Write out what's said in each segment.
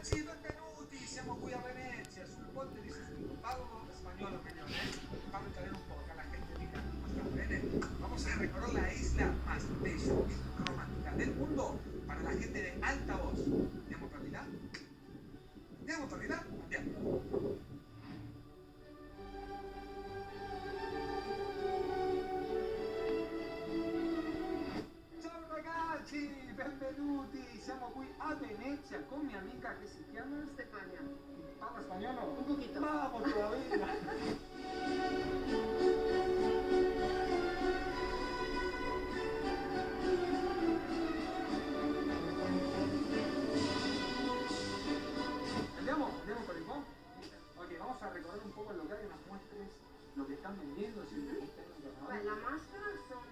Ragazzi, benvenuti, siamo qui a Venezia, sul ponte di Sestino. Parlo spagnolo mejor, para entender un poco a la gente diga cómo está. Bene, vamos a recorrer la isla más bella y romántica del mundo para la gente de alta voz. ¿Andiamo per di là? Andiamo per di là? Andiamo. Ciao ragazzi, benvenuti, siamo qui a Venezia con mi amica che si chiama Stefania. Parla spagnolo? Un poquito. Vamos todavía. Andiamo por el po'? Ok, vamos a recorrer un poco el local y nos muestres lo que están vendiendo, si están en carnaval. Las máscaras son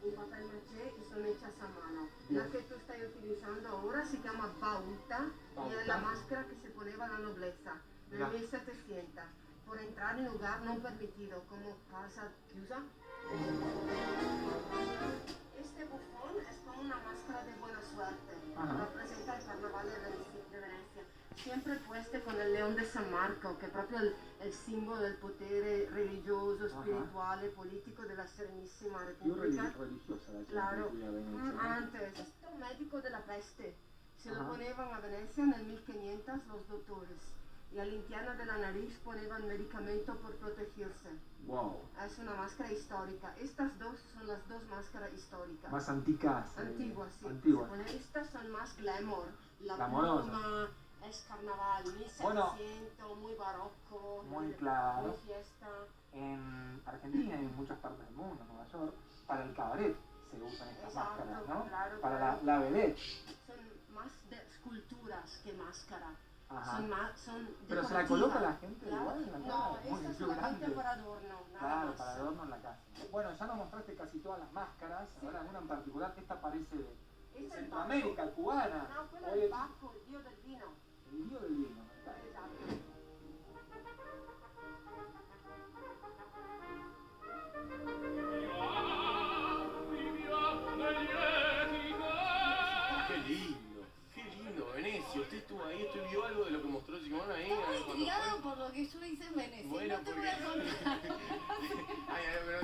un papel maché y son hechas a mano. Bien. La que tú estás utilizando ahora se llama bauta y es la máscara que se poneva la nobleza nel Ya. 1700 por entrar en lugar no permitido como casa chiusa. Este bufón es como una máscara de buena suerte. Ajá. Representa el carnaval de Venecia. Siempre puesto con el león de San Marco, que è proprio il simbolo del potere religioso, spirituale, politico della Serenissima Più Repubblica. religiosa la gente Claro, qui a Venezia, ¿no? antes, es un médico de la peste. Se lo Ajá. ponevan a Venecia nel 1500 los doctores. Y all'interno della nariz ponevan medicamento por protegerse. Wow. Es una máscara histórica. Estas dos son las dos máscaras históricas. Más anticas. Antiguas, sí. Antiguas. Se pone- estas son más glamour. La Glamorosa. pluma es carnaval, 1700, muy barroco, Muy claro. muy fiesta. En Argentina y en muchas partes del mundo, Nueva York, para el cabaret se usan estas Exacto, máscaras, ¿no? claro, Para claro. la vedette. Son más de esculturas que máscara. Ajá. Son Pero se la decorativas. coloca la gente Claro. igual en la No, cara. Muy esta es più solamente grande. para adorno, nada Claro, más. para adorno en la casa. Bueno, ya nos mostraste casi todas las máscaras, ahora una en particular, esta parece de Este es el Centroamérica, cubana. No, quello Hoy è il Bacco, il dio del vino. el lío del vino. Esatto. Qué lindo, Venecia. Usted estuvo ahí, usted vio algo de lo que mostró Simón ahí. Estaba cuando intrigado fue? por lo que yo hice en Venecia. Bueno, no te voy a porque- contar. Ay, pero